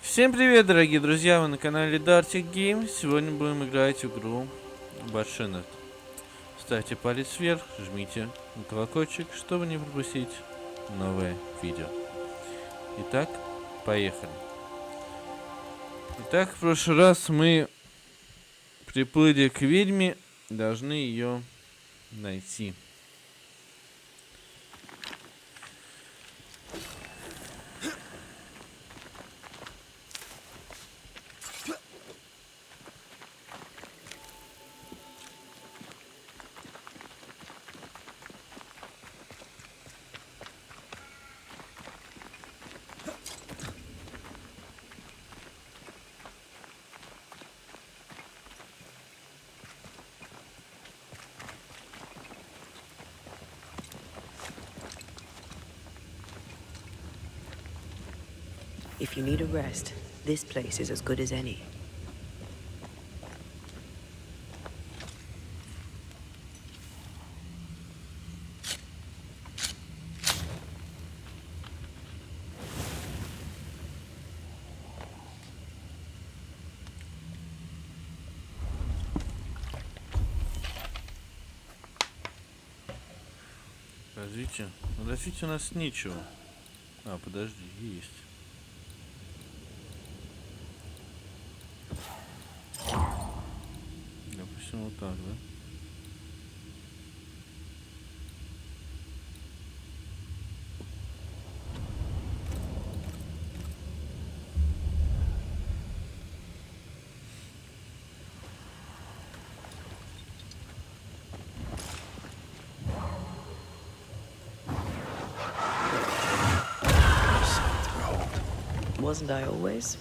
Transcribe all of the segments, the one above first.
Всем привет, дорогие друзья, вы на канале Dartic Game. Сегодня будем играть в игру Banishers. Ставьте палец вверх, жмите на колокольчик, чтобы не пропустить новое видео. Итак, поехали. Итак, в прошлый раз мы приплыли к ведьме, должны ее найти. If you need a rest, this place is as good as any. Развития у нас нечего. Подожди, есть. Допустим, вот так, да? Wasn't I always?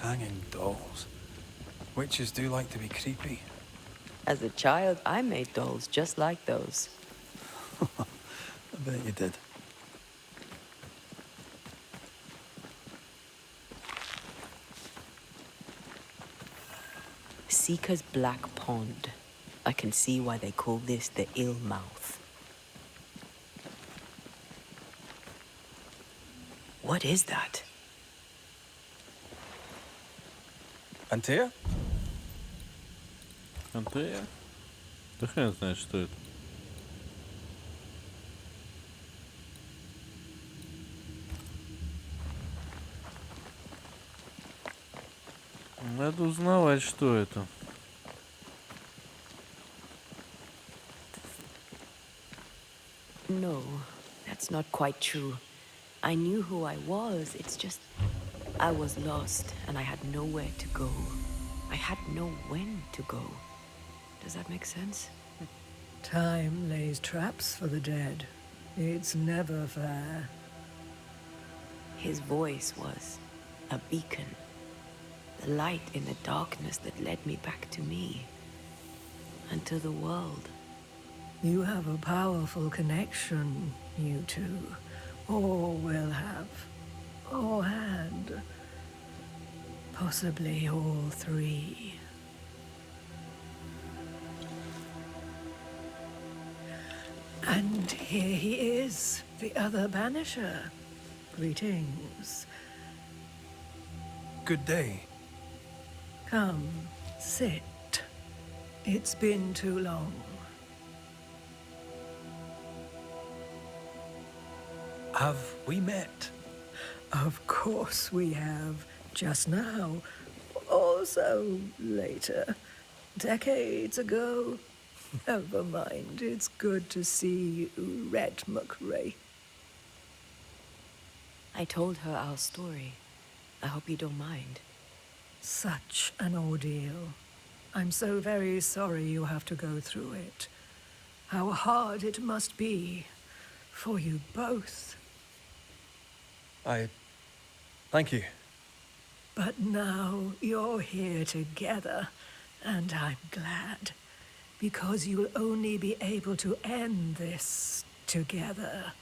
Hanging dolls. Witches do like to be creepy. As a child, I made dolls just like those. I bet you did. Seeker's Black Pond. I can see why they call this the ill mouth. What is that? Antea? Антея? Да хрен знает, что это. Надо узнавать, что это. No, that's not quite true. I knew who I was, it's just I was lost and I had nowhere to go. I had no when to go. Does that make sense? Time lays traps for the dead. It's never fair. His voice was a beacon. The light in the darkness that led me back to me. And to the world. You have a powerful connection, you two. Or will have. Or had. Possibly all three. And here he is, the other banisher. Greetings. Good day. Come, sit. It's been too long. Have we met? Of course we have. Just now. Also later. Decades ago. Never mind. It's good to see you, Red McRae. I told her our story. I hope you don't mind. Such an ordeal. I'm so very sorry you have to go through it. How hard it must be for you both. Thank you. But now you're here together, and I'm glad. Because you'll only be able to end this together.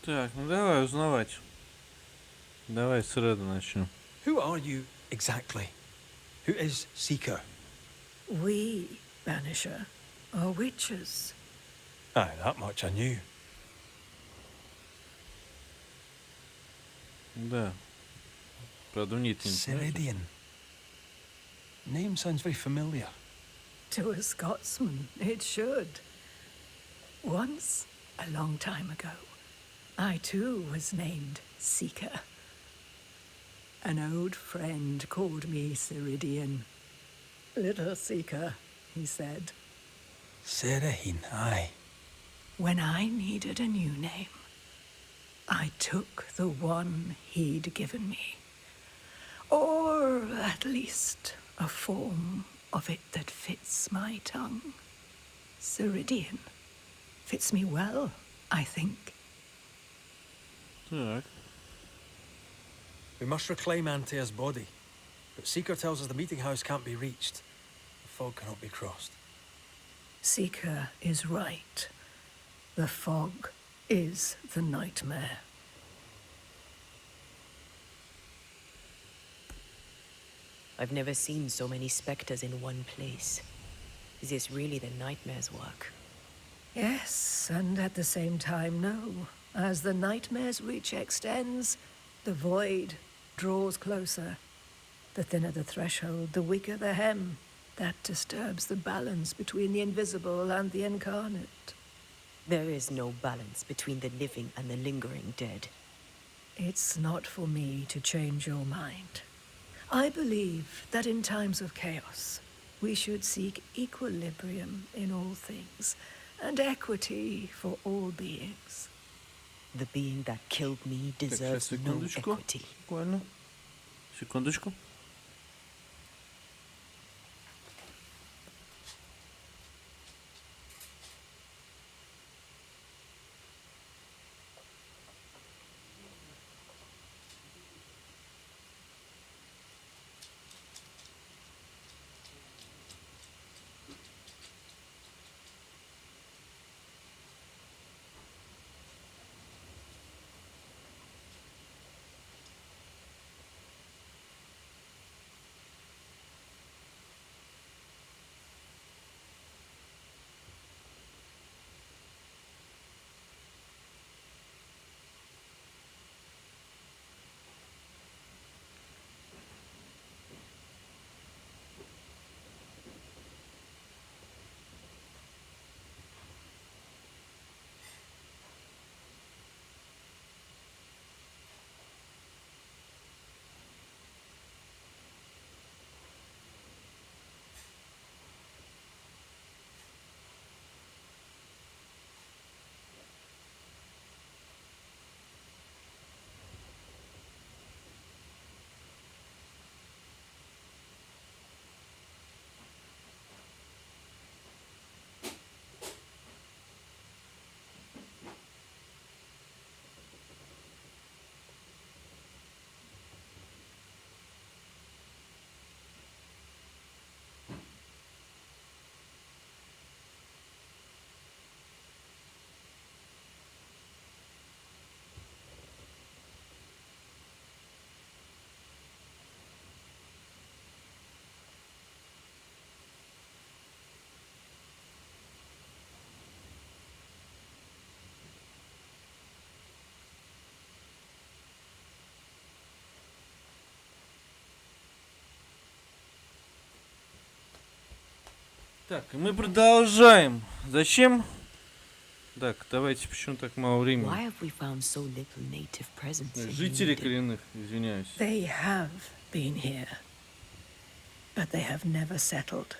Так, ну давай узнавать. Давай с рада начнем. Who are you exactly? Who is Seeker? We, Banisher, are witches. Aye, that much I knew. Да. Правда, мне это не нравится. Ceridian. Name sounds very familiar. To a Scotsman, it should. Once, a long time ago, I too was named Seeker. An old friend called me Ceridian. Little Seeker, he said. Ceridian, aye. When I needed a new name, I took the one he'd given me. Or at least a form of it that fits my tongue. Ceridian. Fits me well, I think. Так. We must reclaim Antea's body, but Seeker tells us the meeting house can't be reached. The fog cannot be crossed. Seeker is right. The fog is the nightmare. I've never seen so many specters in one place. Is this really the nightmare's work? Yes, and at the same time, no. As the nightmare's reach extends, the void draws closer. The thinner the threshold, the weaker the hem. That disturbs the balance between the invisible and the incarnate. There is no balance between the living and the lingering dead. It's not for me to change your mind. I believe that in times of chaos, we should seek equilibrium in all things, and equity for all beings. The being that killed me Так, сейчас, deserves no секундочку. equity. Буквально. Секундочку. Так, и мы продолжаем. Зачем? Так, давайте, почему так мало Why времени? have we found so little native presence in Жители Eden? коренных, извиняюсь. They have been here, but they have never settled.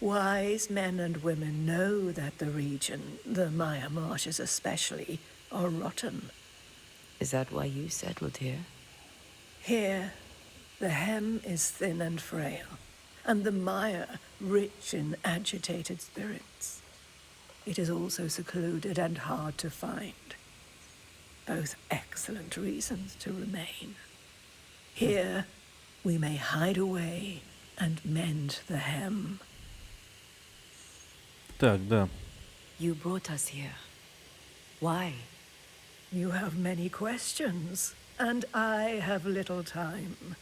Wise men and women know that the region, the Maya marshes especially, are rotten. Is that why you settled here? Here, the hem is thin and frail, and the mire rich in agitated spirits. It is also secluded and hard to find. both excellent reasons to remain. Here, we may hide away and mend the hem. Так, да. You brought us here. Why? You have many questions, and I have little time.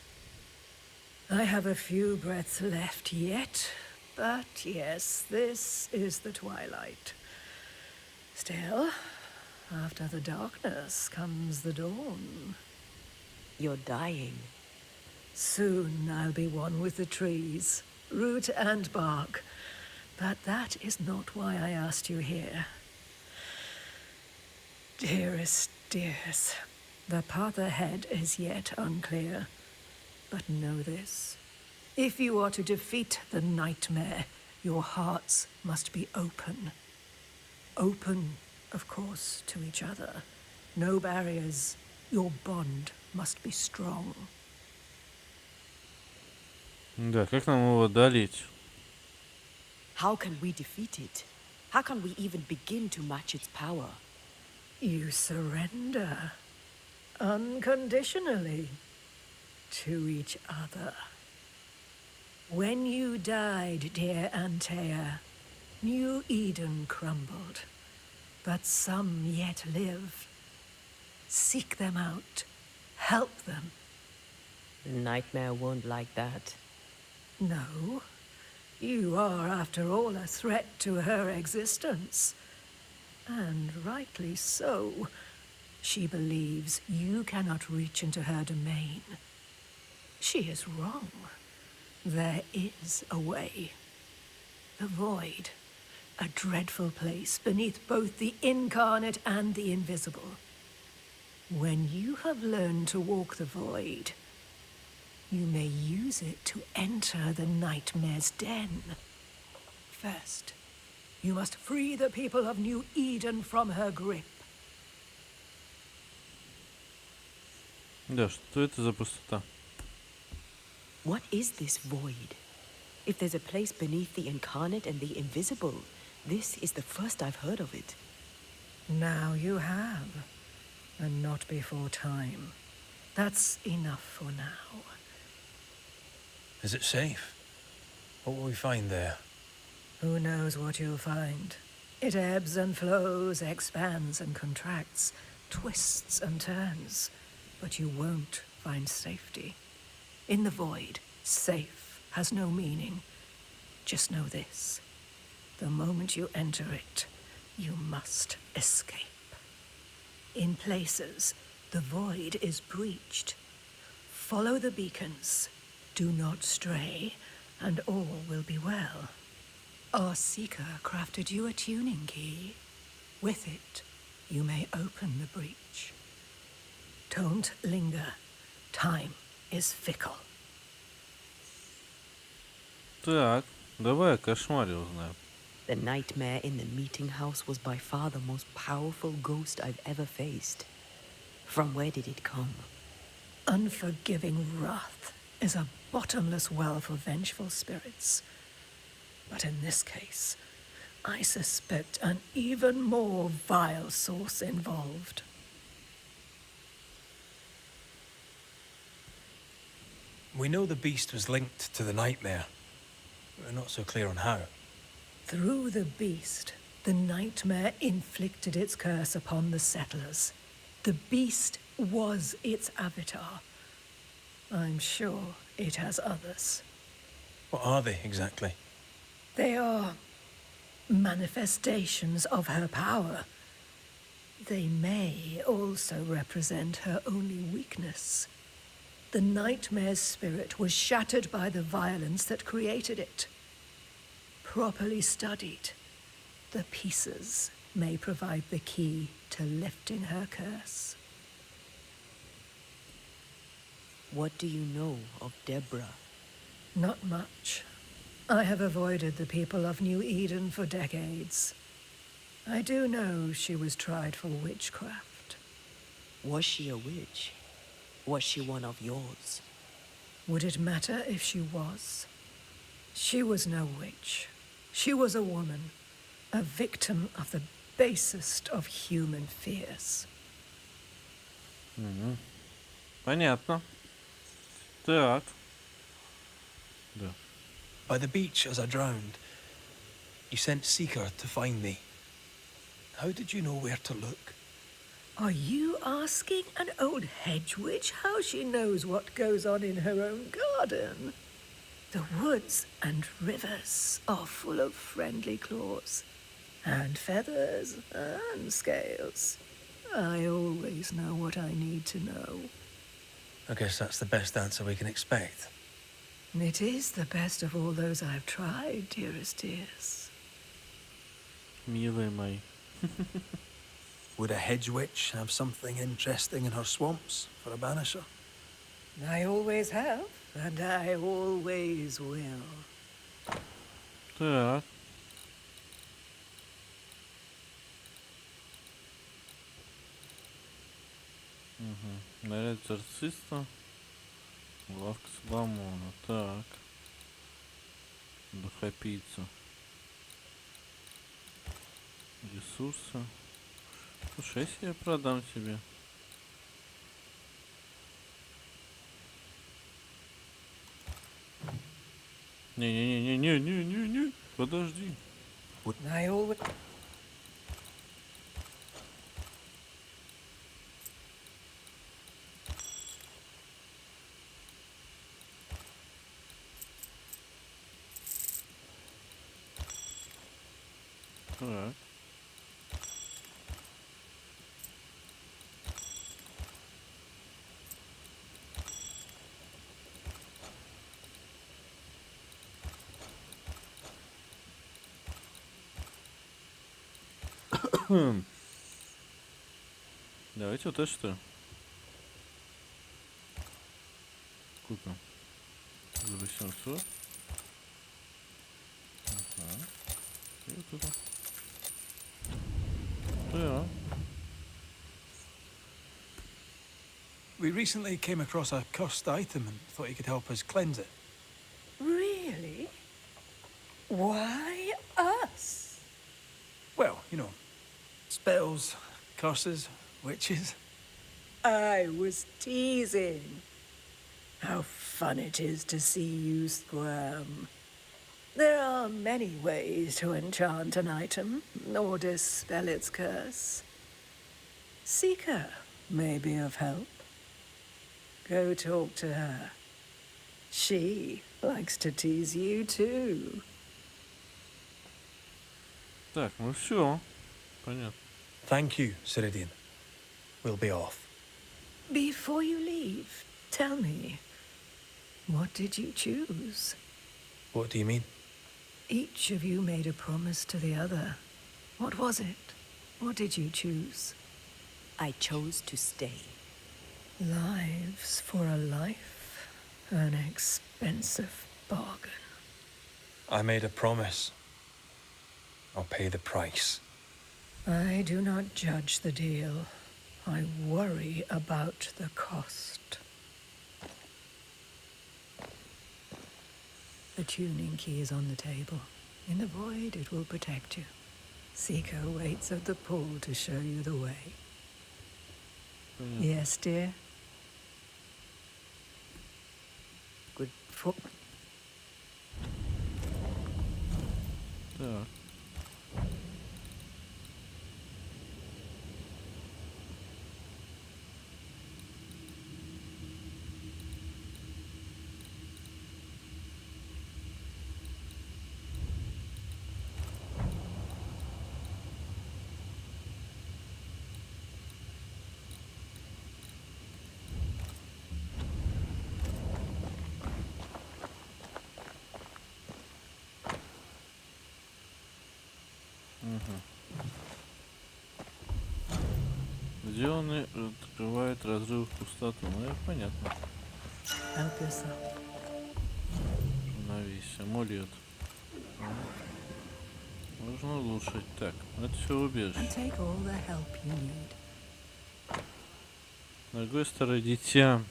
I have a few breaths left yet, but yes, this is the twilight. Still, after the darkness comes the dawn. You're dying. Soon I'll be one with the trees, root and bark. But that is not why I asked you here. Dearest dears, the path ahead is yet unclear. But know this. If you are to defeat the nightmare, your hearts must be open. Open, of course, to each other. No barriers. Your bond must be strong. Да, как нам его одолеть? How can we defeat it? How can we even begin to match its power? You surrender unconditionally to each other. When you died, dear Antea, New Eden crumbled, but some yet live. Seek them out. Help them. The nightmare won't like that. No. You are, after all, a threat to her existence. And rightly so. She believes you cannot reach into her domain. She is wrong. There is a way. The void. A dreadful place beneath both the incarnate and the invisible. When you have learned to walk the void, you may use it to enter the nightmare's den. First, you must free the people of New Eden from her grip. Да, что это за пустота? What is this void? If there's a place beneath the incarnate and the invisible, this is the first I've heard of it. Now you have, and not before time. That's enough for now. Is it safe? What will we find there? Who knows what you'll find? It ebbs and flows, expands and contracts, twists and turns. But you won't find safety. In the void, safe has no meaning. Just know this. The moment you enter it, you must escape. In places, the void is breached. Follow the beacons. Do not stray, and all will be well. Our seeker crafted you a tuning key. With it, you may open the breach. Don't linger. Time is fickle. Так, давай о кошмаре узнаем. The nightmare in the meeting house was by far the most powerful ghost I've ever faced. From where did it come? Unforgiving wrath is a bottomless well for vengeful spirits. But in this case, I suspect an even more vile source involved. We know the beast was linked to the nightmare. We're not so clear on how. Through the beast, the nightmare inflicted its curse upon the settlers. The beast was its avatar. I'm sure it has others. What are they exactly? They are manifestations of her power. They may also represent her only weakness. The nightmare's spirit was shattered by the violence that created it. Properly studied, the pieces may provide the key to lifting her curse. What do you know of Deborah? Not much. I have avoided the people of New Eden for decades. I do know she was tried for witchcraft. Was she a witch? Was she one of yours? Would it matter if she was? She was no witch. She was a woman, a victim of the basest of human fears. Мгм. Понятно. Так. Да. By the beach as I drowned, you sent Seeker to find me. How did you know where to look? Are you asking an old hedge witch how she knows what goes on in her own garden? The woods and rivers are full of friendly claws, and feathers and scales. I always know what I need to know. I guess that's the best answer we can expect. It is the best of all those I've tried, dearest dears. Милые мои. Would a hedge witch have something interesting in her swamps for a banisher? I always have, and I always will. Так. Угу. Наряд экзорциста. Лавка Соломона. Так. Духопийца. Ресурсы. Слушай, если я продам тебе. Не-не-не-не-не-не-не-не. Подожди. I always... Так. Давайте вот это что купим за 800. Ага. И вот это. Да. We recently came across a cursed item and thought you could help us cleanse it. Really? Why us? Well, you know, spells, curses, witches. I was teasing. How fun it is to see you squirm. There are many ways to enchant an item or dispel its curse. Seeker may be of help. Go talk to her. She likes to tease you too. Так, ну все. Понятно. Thank you, Ceridian. We'll be off. Before you leave, tell me, what did you choose? What do you mean? Each of you made a promise to the other. What was it? What did you choose? I chose to stay. Lives for a life. An expensive bargain. I made a promise. I'll pay the price. I do not judge the deal. I worry about the cost. The tuning key is on the table. In the void, it will protect you. Seeker waits at the pool to show you the way. Yes, dear? Good for... Так. Где он открывает разрыв в пустоту? Ну, это понятно. Help yourself. Навесь, амулет. Можно улучшить. Так, это все убежище. And take all the help you need. Ногой старое дитя.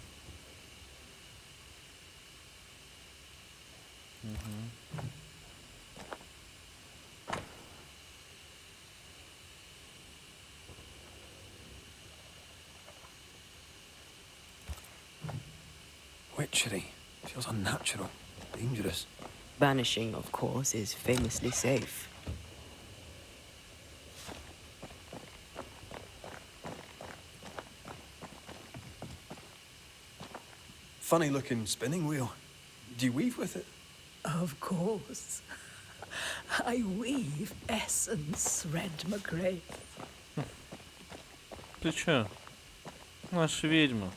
witchery. Feels unnatural, dangerous. Banishing, of course, is famously safe. Funny looking spinning wheel. Do you weave with it? Of course. I weave essence, Red McGray. Ты чё? Наша ведьма.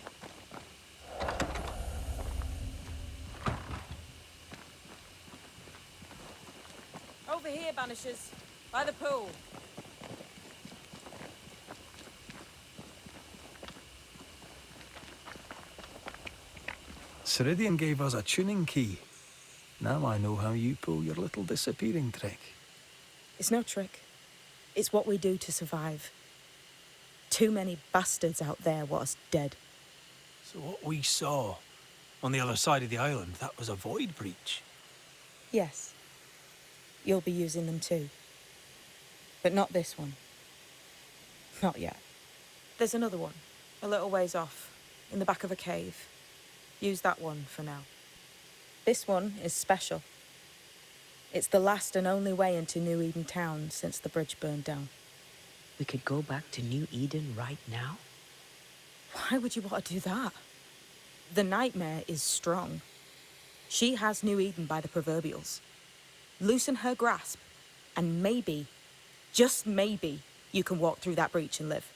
Over here, Banishers. By the pool. Ceridian gave us a tuning key. Now I know how you pull your little disappearing trick. It's no trick. It's what we do to survive. Too many bastards out there want us dead. So what we saw on the other side of the island, that was a void breach. Yes. You'll be using them too. But not this one. Not yet. There's another one, a little ways off, in the back of a cave. Use that one for now. This one is special. It's the last and only way into New Eden town since the bridge burned down. We could go back to New Eden right now? Why would you want to do that? The nightmare is strong. She has New Eden by the proverbials. Loosen her grasp, and maybe, just maybe, you can walk through that breach and live.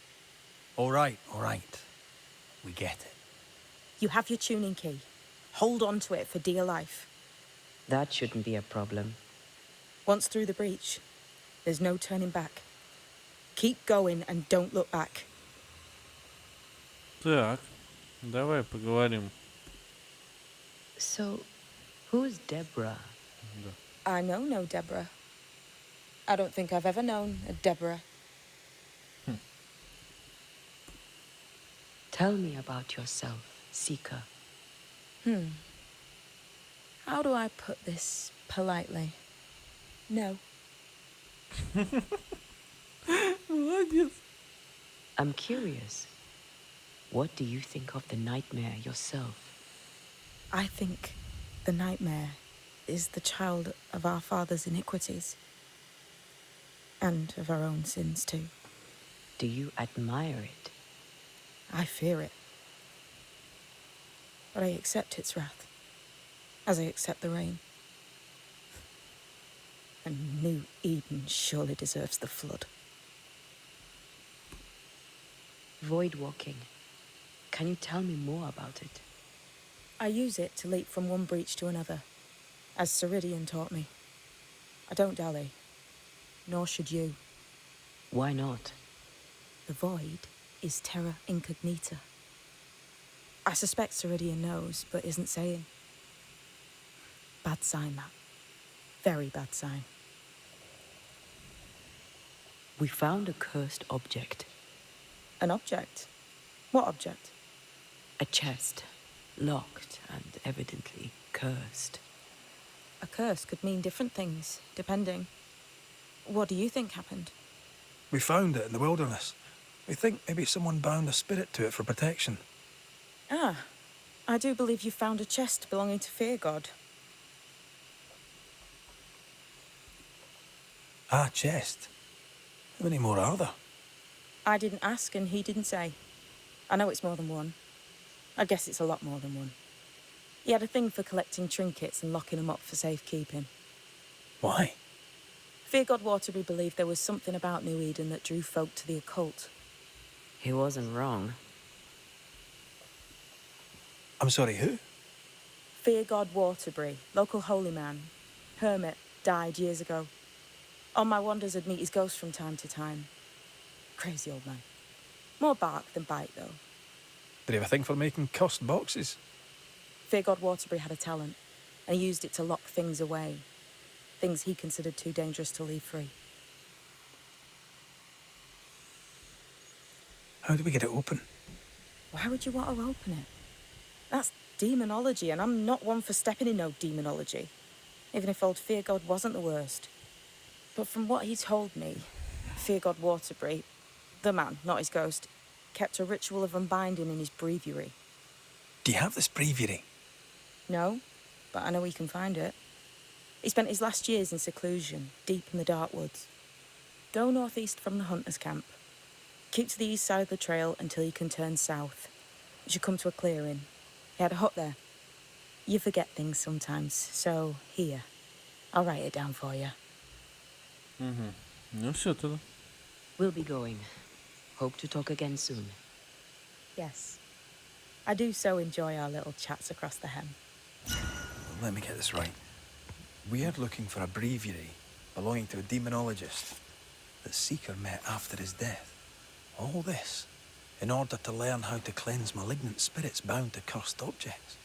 All right. We get it. You have your tuning key. Hold on to it for dear life. That shouldn't be a problem. Once through the breach, there's no turning back. Keep going and don't look back. Так, давай поговорим. So, who's Deborah? I know no Deborah. I don't think I've ever known a Deborah. Tell me about yourself, Seeker. How do I put this politely? No. Молодец. I'm curious. What do you think of the nightmare yourself? I think the nightmare is the child of our father's iniquities. And of our own sins too. Do you admire it? I fear it. But I accept its wrath, as I accept the rain. And New Eden surely deserves the flood. Void walking. Can you tell me more about it? I use it to leap from one breach to another, as Ceridian taught me. I don't dally, nor should you. Why not? The void is terra incognita. I suspect Ceridian knows, but isn't saying. Bad sign, that. Very bad sign. We found a cursed object. An object? What object? A chest. Locked and evidently cursed. A curse could mean different things, depending. What do you think happened? We found it in the wilderness. We think maybe someone bound a spirit to it for protection. Ah, I do believe you found a chest belonging to Fear God. Ah, chest. How many more are there? I didn't ask and he didn't say. I know it's more than one. I guess it's a lot more than one. He had a thing for collecting trinkets and locking them up for safekeeping. Why? Fear God Waterbury believed there was something about New Eden that drew folk to the occult. He wasn't wrong. I'm sorry, who? Fear God Waterbury, local holy man, hermit, died years ago. On my wanders I'd meet his ghost from time to time. Crazy old man. More bark than bite, though. Did he have a thing for making cussed boxes? Fear God Waterbury had a talent, and he used it to lock things away. Things he considered too dangerous to leave free. How do we get it open? Why would you want to open it? That's demonology, and I'm not one for stepping in no demonology. Even if old Fear God wasn't the worst. But from what he told me, Fear God Waterbury, the man, not his ghost, kept a ritual of unbinding in his breviary. Do you have this breviary? No, but I know he can find it. He spent his last years in seclusion, deep in the dark woods. Go northeast from the hunters' camp. Keep to the east side of the trail until you can turn south. You should come to a clearing. He had a hut there. You forget things sometimes, so here. I'll write it down for you. Ну все тогда. We'll be going. Hope to talk again soon. Yes. I do so enjoy our little chats across the hem. Let me get this right. We're looking for a breviary belonging to a demonologist that Seeker met after his death. All this in order to learn how to cleanse malignant spirits bound to cursed objects.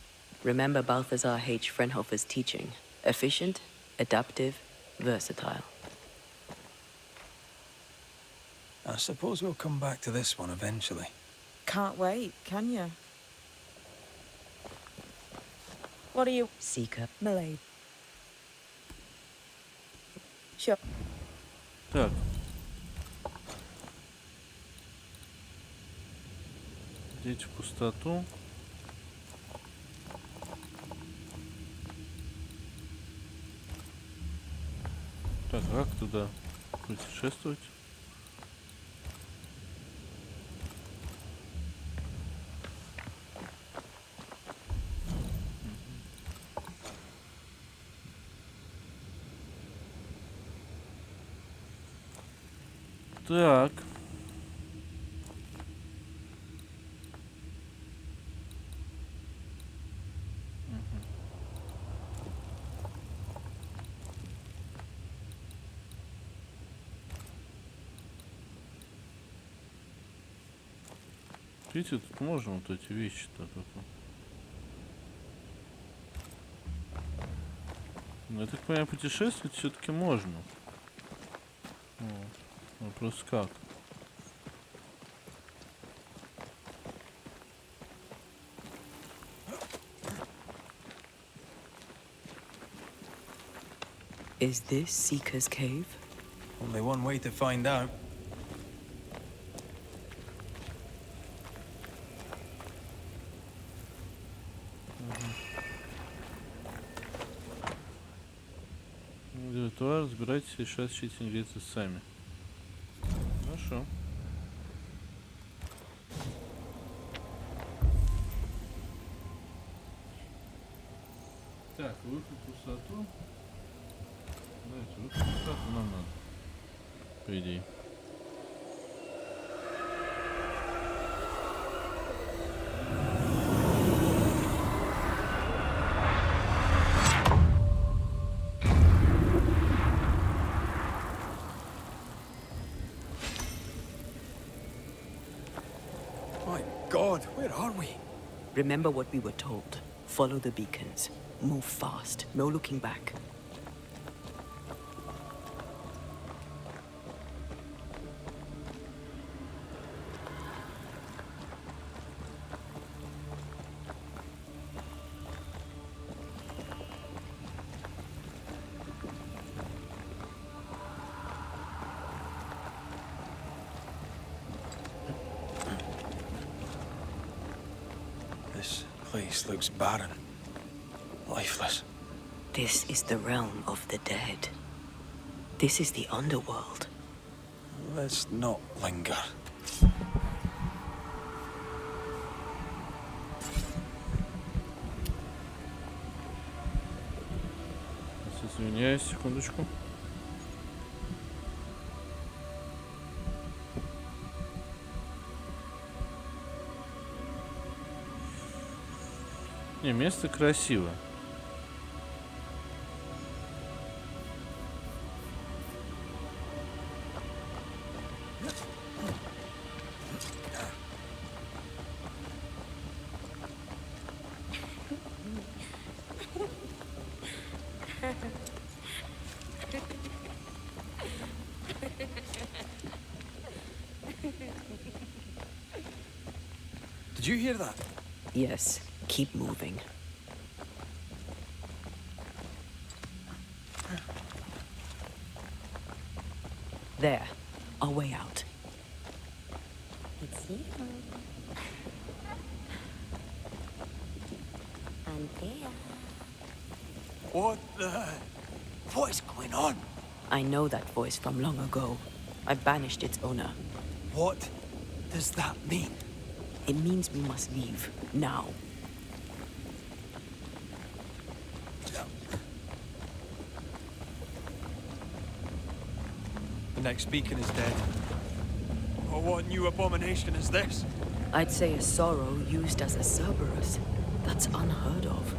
Remember Balthazar H. Frenhofer's teaching. Efficient, adaptive, versatile. I suppose we'll come back to this one eventually. Can't wait, can you? What are you... Seeker. Milady? Sure. Так. Идите в пустоту. Так, как туда путешествовать? Так. Видите, тут можно вот эти вещи-то только. Но я так понимаю, путешествовать все-таки можно. Вот. Вопрос как? Is this Seeker's cave? Only one way to find out. Товар, разбирайтесь, решайте ингредиенты сами. Хорошо. Так, выход в пустоту. Давайте, выход в пустоту нам надо. По идее. My God, where are we? Remember what we were told. Follow the beacons. Move fast. No looking back. This place looks barren, lifeless. This is the realm of the dead. This is the underworld. Let's not linger. Извиняюсь, секундочку. Не, место красиво. Did you hear that? Yes, keep moving. There, our way out. It's you. And there. What the... What is going on? I know that voice from long ago. I banished its owner. What does that mean? It means we must leave, now. The next beacon is dead. Oh, what new abomination is this? I'd say a sorrow used as a Cerberus. That's unheard of.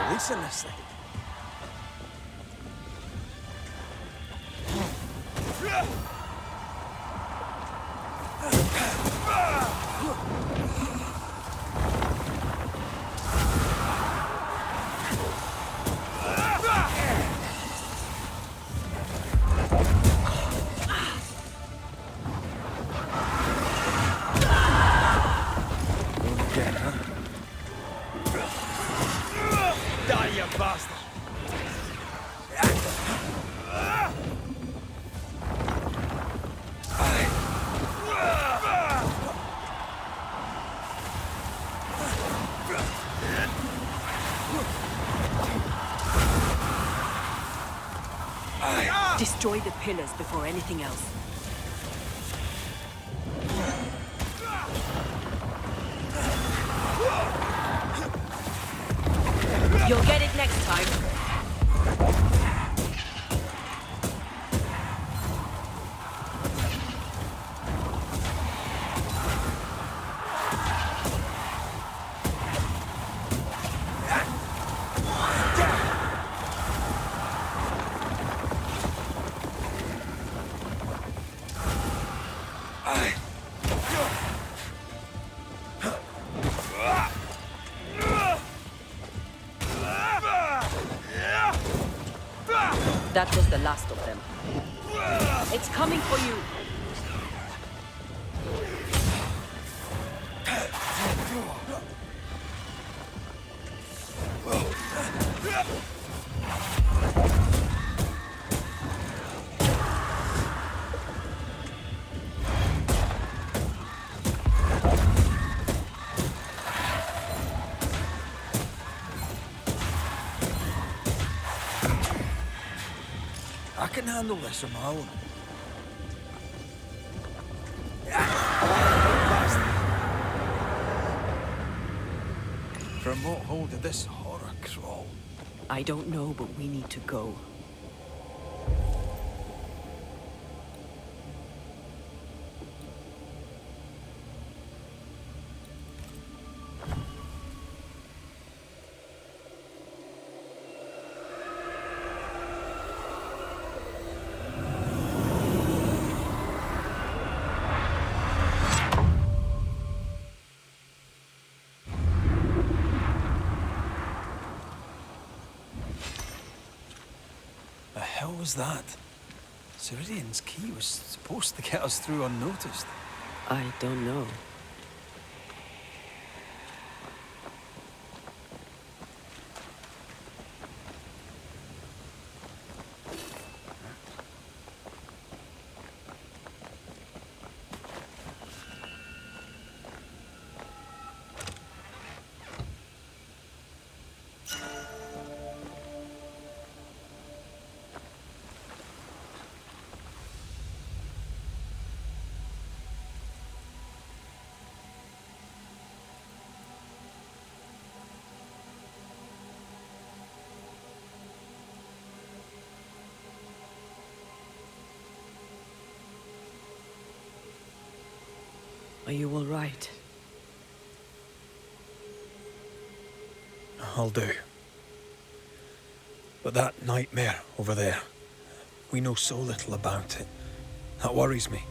Releasing this thing. Die, you bastard! Destroy the pillars before anything else. You'll get it next time. That was the last of them. It's coming for you. I can handle this on my own. From what hold did this horror crawl? I don't know, but we need to go. The hell was that? Ceridian's key was supposed to get us through unnoticed. I don't know. Are you all right? I'll do. But that nightmare over there, we know so little about it. That worries me.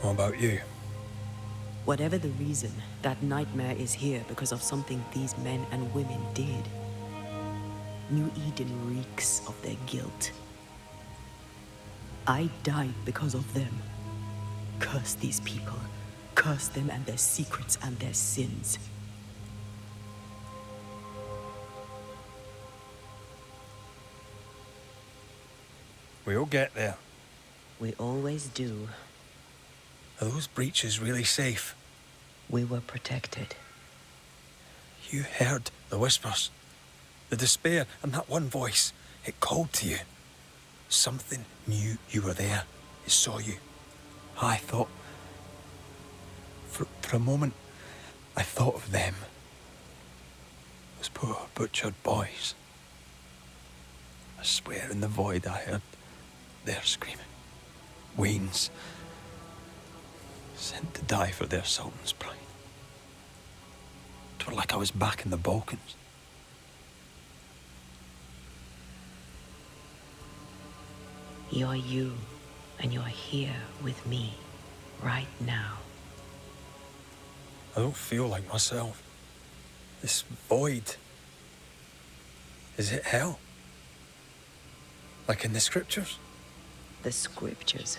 What about you? Whatever the reason, that nightmare is here because of something these men and women did. New Eden reeks of their guilt. I died because of them. Curse these people. Curse them and their secrets and their sins. We'll get there. We always do. Are those breaches really safe? We were protected. You heard the whispers, the despair, and that one voice. It called to you. Something knew you were there. It saw you. I thought... For a moment, I thought of them. Those poor butchered boys. I swear in the void I heard their screaming. Wains. Sent to die for their sultan's pride. 'Twere like I was back in the Balkans. You're you, and you're here with me, right now. I don't feel like myself. This void. Is it hell? Like in the scriptures? The scriptures.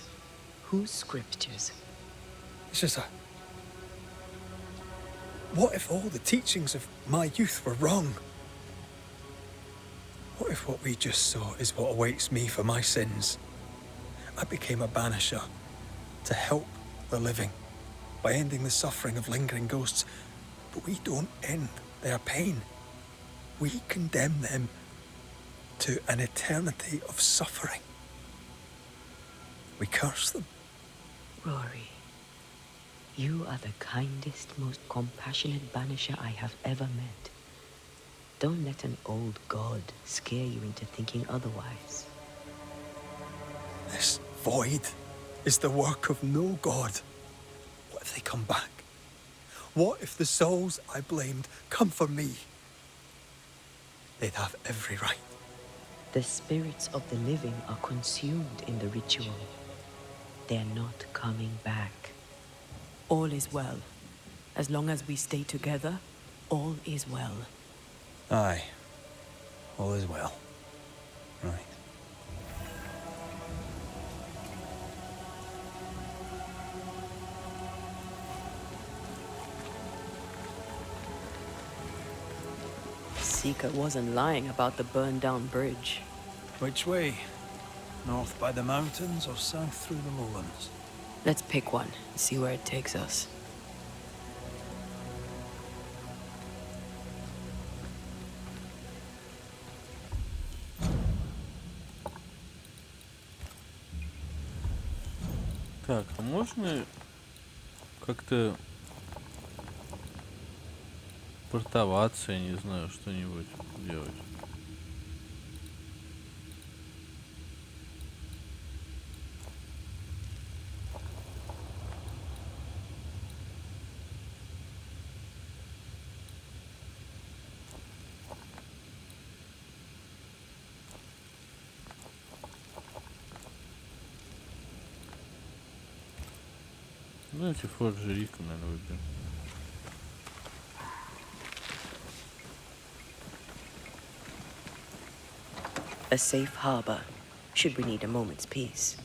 Whose scriptures? It's just a... What if all the teachings of my youth were wrong? What if what we just saw is what awaits me for my sins? I became a banisher to help the living by ending the suffering of lingering ghosts. But we don't end their pain. We condemn them to an eternity of suffering. We curse them. Rory, you are the kindest, most compassionate banisher I have ever met. Don't let an old god scare you into thinking otherwise. This void is the work of no god. What if they come back? What if the souls I blamed come for me? They'd have every right. The spirits of the living are consumed in the ritual. They're not coming back. All is well. As long as we stay together, all is well. Aye. All is well. Right. Seeker wasn't lying about the burned-down bridge. Which way? North by the mountains or south through the lowlands? Let's pick one and see where it takes us. Так, а можно как-то портоваться, я не знаю, что-нибудь делать? Давайте Форджи Рика, наверное, выберем. A safe harbor, should we need a moment's peace.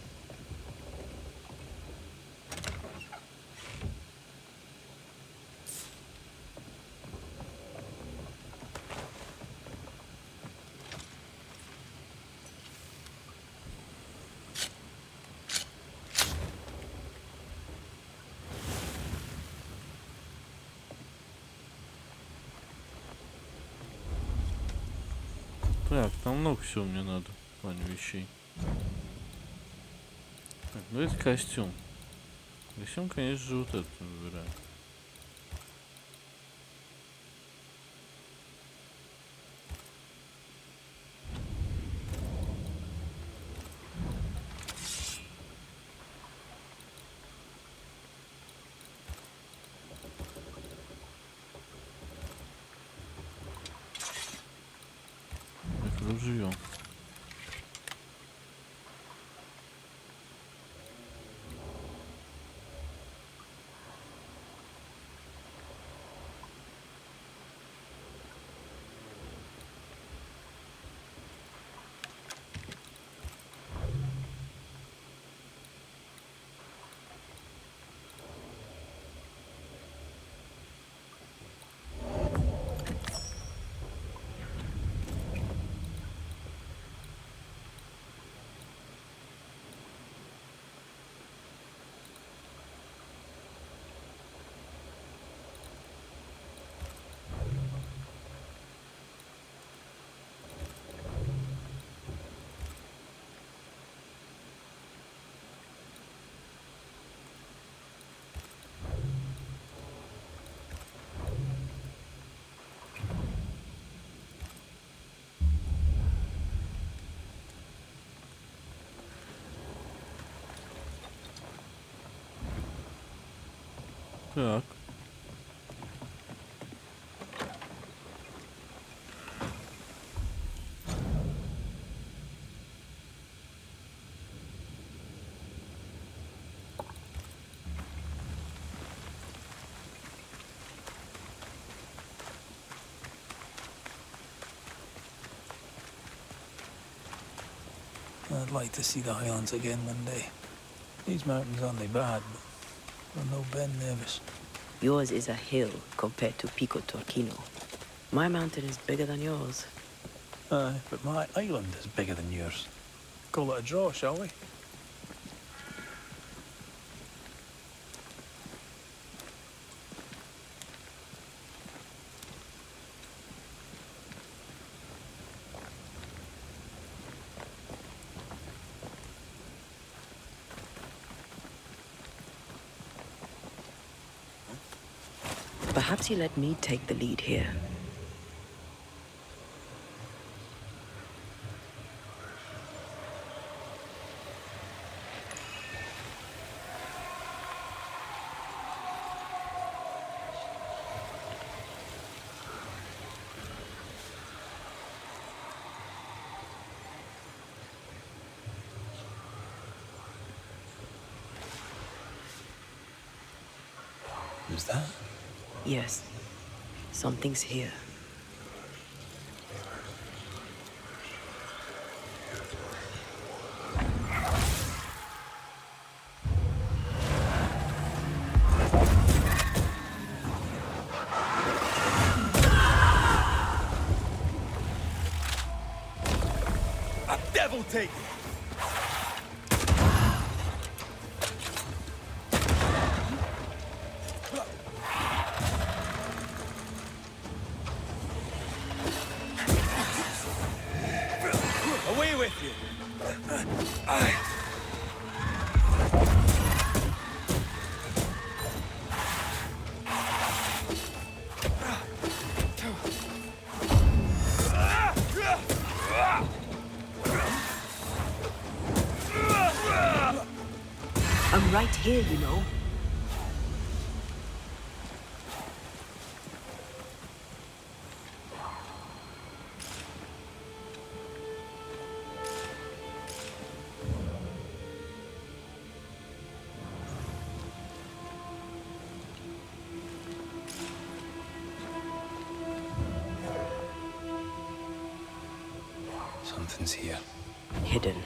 Так, там много всего мне надо в плане вещей. Так, давайте костюм. Костюм, конечно же, вот этот выбираем. Так, живем. Так. I'd like to see the Highlands again one day. These mountains aren't they bad, but they're no Ben nervous. Yours is a hill compared to Pico Torquino. My mountain is bigger than yours. Aye, but my island is bigger than yours. Call it a draw, shall we? Perhaps you let me take the lead here. Who's that? Yes, something's here. A devil take it! Away with you! I'm right here, you know. Something's here. Hidden.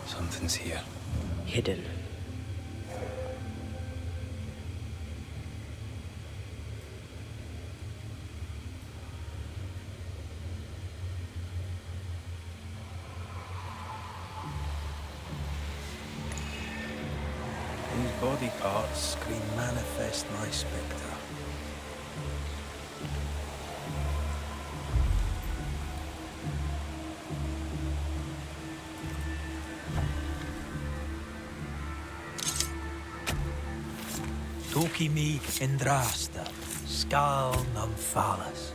Something's here. Hidden. These body parts scream manifest my spectre. Toki mi indrasta, skal nam falas.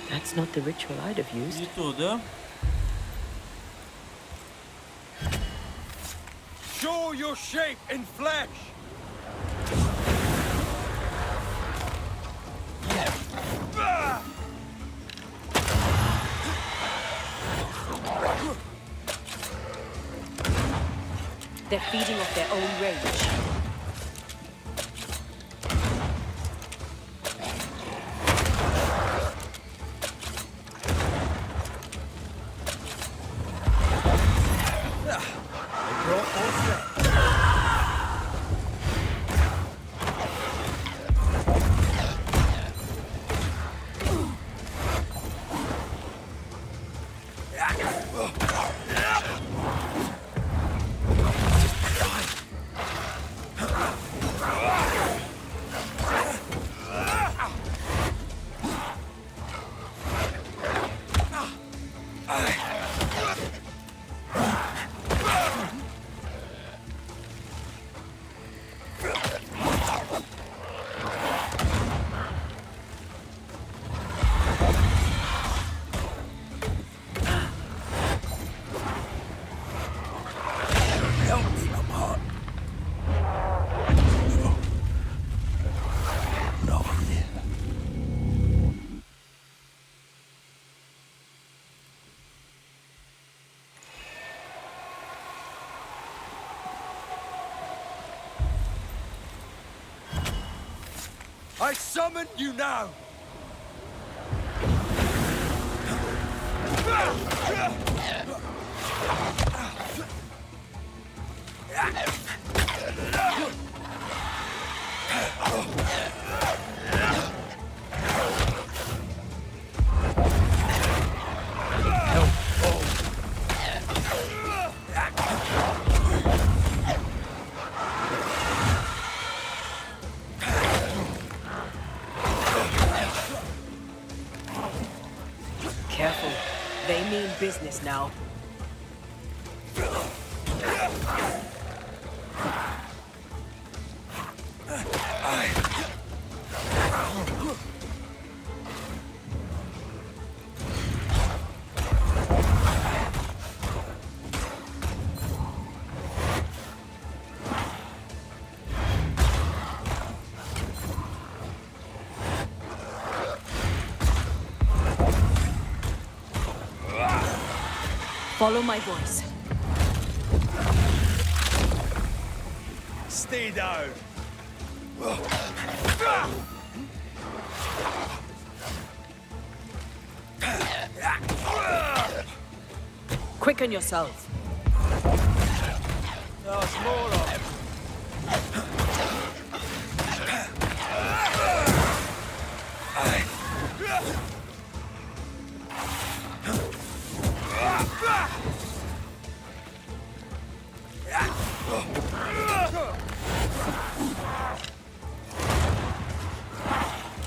That's not the ritual I'd have used. Не то, да? Show your shape in flesh! They're feeding off their own rage. I summon you now! Careful. They mean business now. Follow my voice. Stay down! Quicken yourself. There's more of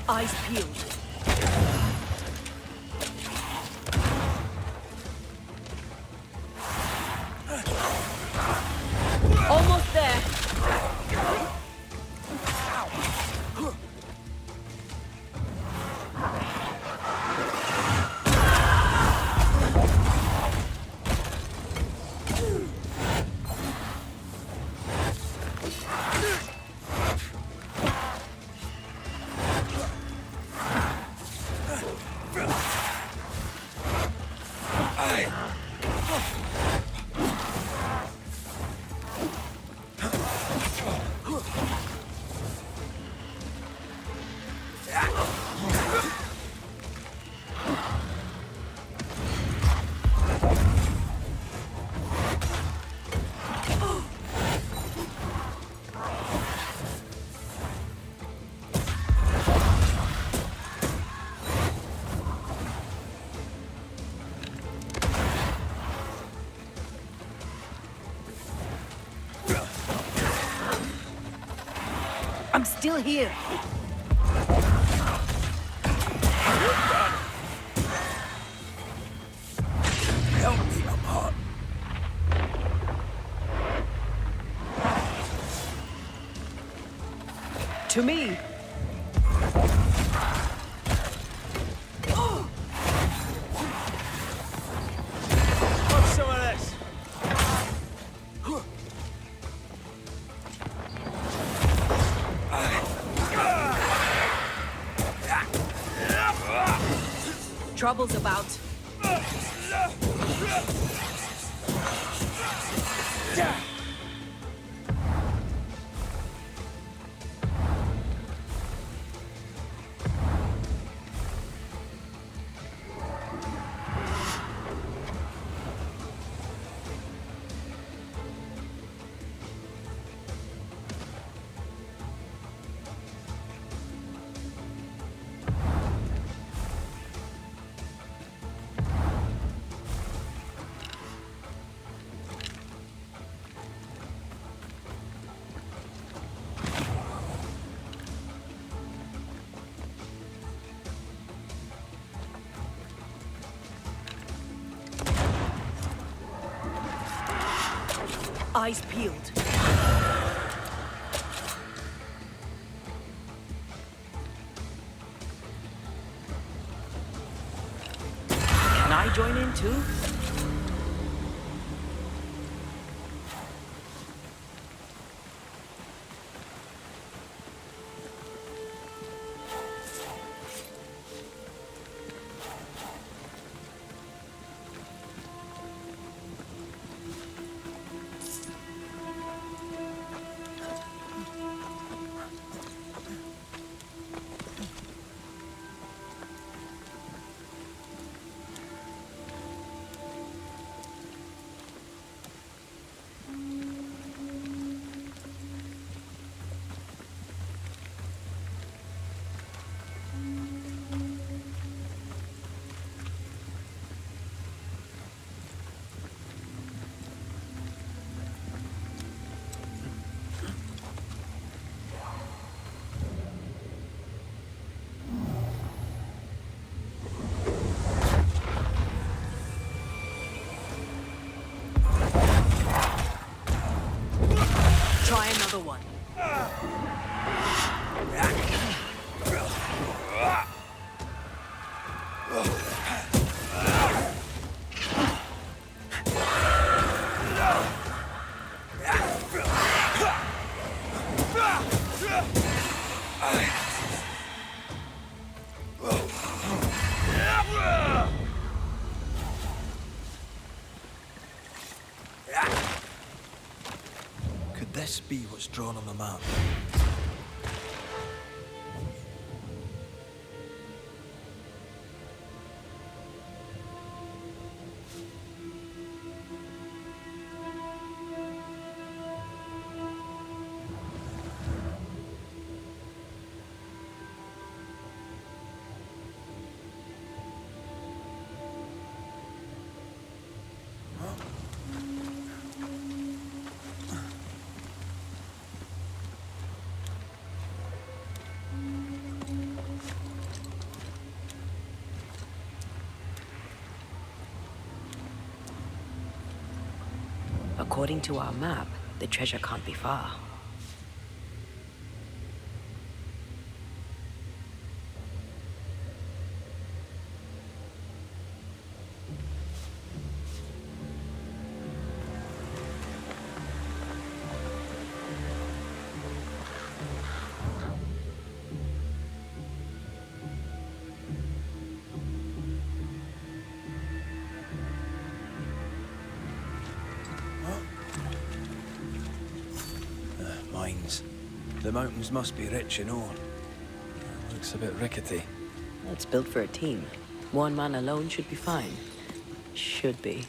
Eyes peeled. Almost there. I'm still here. help me apart. To me. Have some of this. Trouble's about. Eyes peeled. Can I join in too? another one. Could this be what's drawn on the map? According to our map, the treasure can't be far. Mines. The mountains must be rich in ore. Looks a bit rickety. It's built for a team. One man alone should be fine. Should be.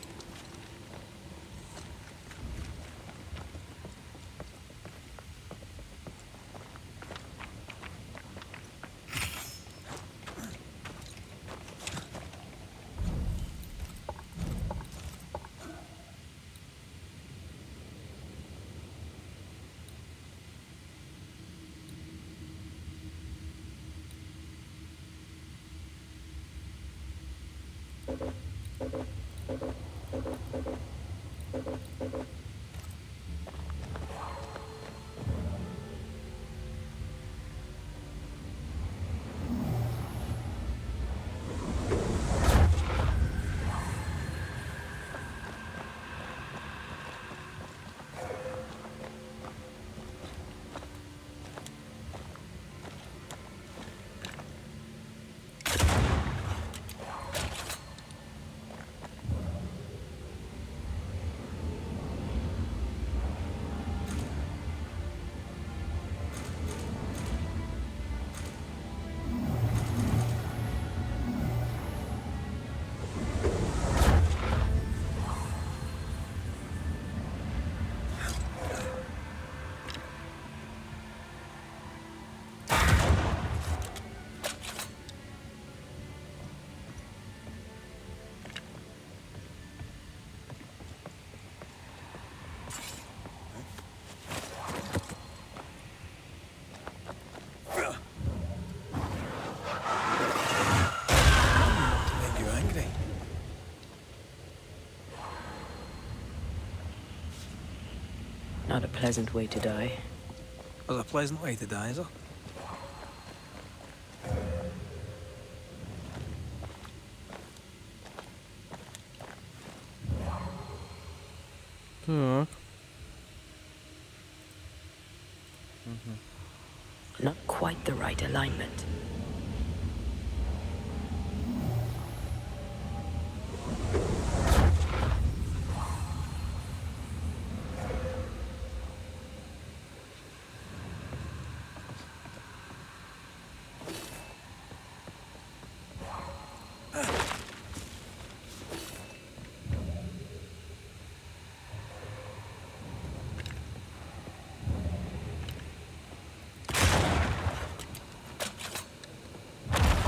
Not a pleasant way to die. There's a pleasant way to die, is there? Так. Not quite the right alignment.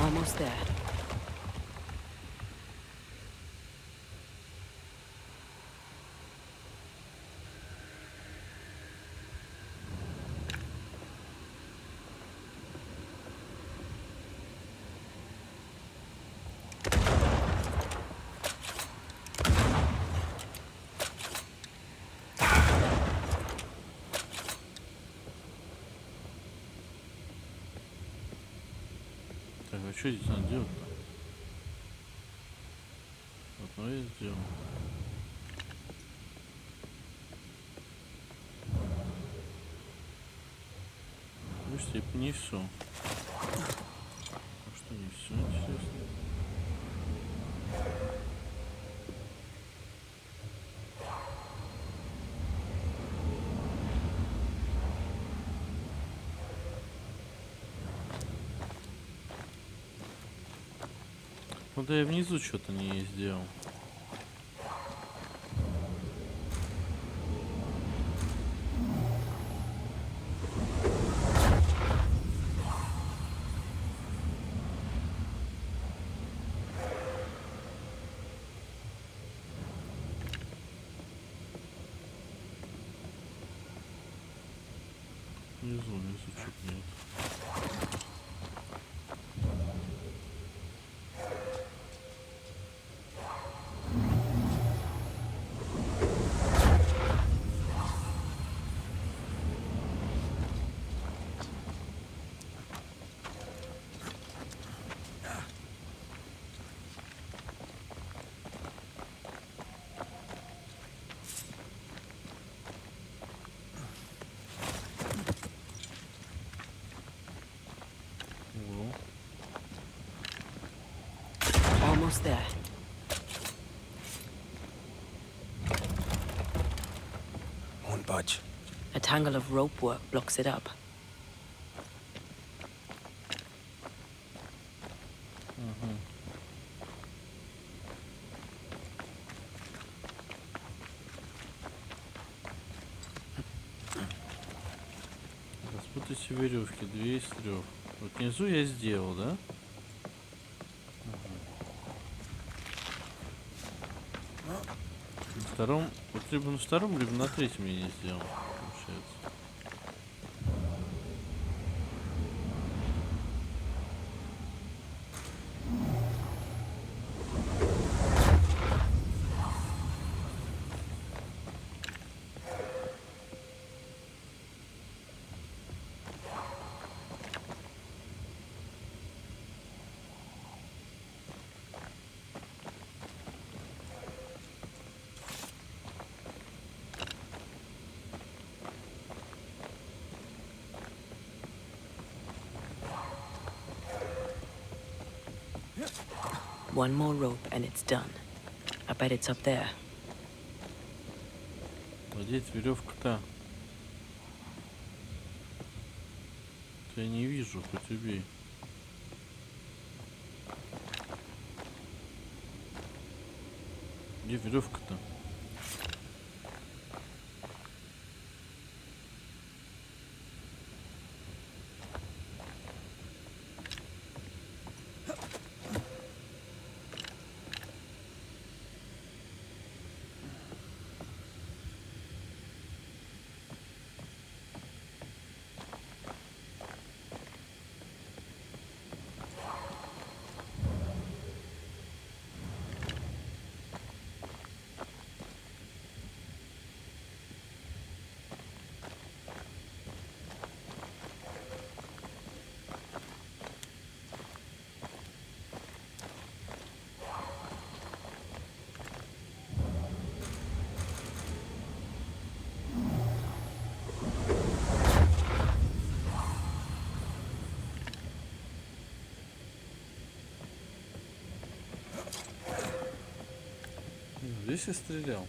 Almost there. что здесь надо делать-то? Одно я сделал. Пусть я понесу. А что не все, интересно? Ну да, я внизу что-то не сделал. Внизу что-то нет. Almost there. Won't budge. A tangle of rope work blocks it up. Распутайте веревки, 2 из 3. Вот внизу я сделал, да? На втором, вот либо на втором, либо на третьем я не сделал, получается. One more rope and it's done. I bet it's up there. Где веревка-то? Я не вижу, хоть убей. Где веревка-то? Здесь я стрелял.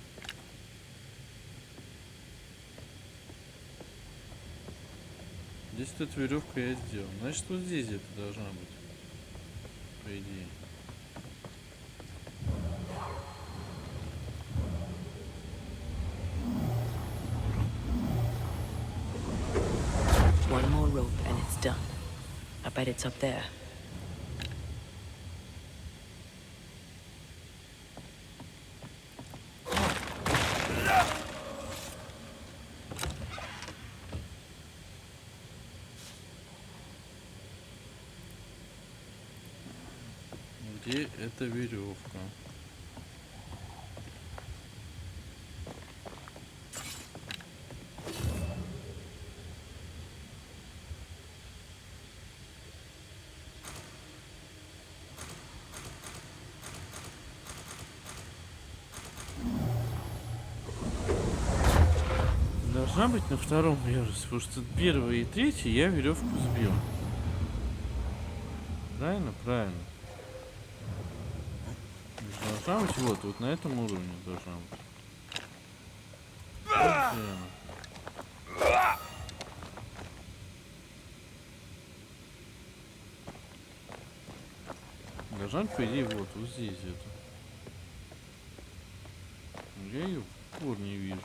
Здесь тут веревку я сделал. Значит, вот здесь где-то должна быть. По идее. One more rope and it's done. I bet it's up there. Где эта веревка? Должна быть на втором ярусе, потому что первый и третий я веревку сбил. Правильно? Правильно. Должна быть вот на этом уровне должна быть. Должна быть, по идее, вот здесь где-то. Я ее в упор не вижу.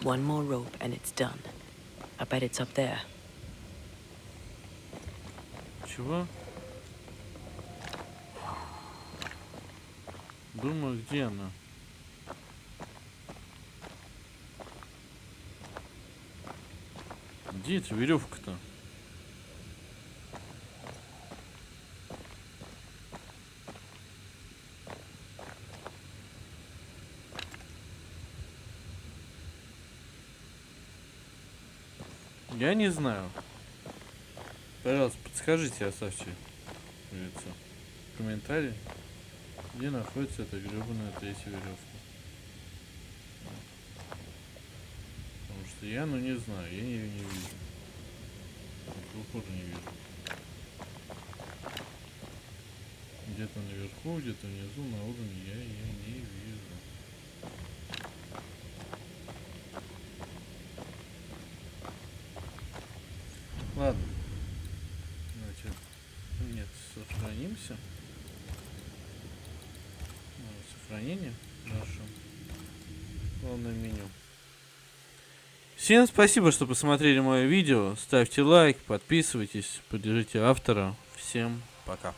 One more rope and it's done. I bet it's up there. Чего? Думаю, где она? Где эта веревка-то? Я не знаю. Пожалуйста, подскажите, оставьте комментарий, где находится эта гребаная третья веревка. Потому что я, не знаю, я ее не вижу. В упор не вижу. Где-то наверху, где-то внизу, на уровне я ее не вижу. Ладно. Значит, нет, сохранимся. Сохранение. Хорошо. Главное меню. Всем спасибо, что посмотрели мое видео. Ставьте лайк, подписывайтесь, поддержите автора. Всем пока.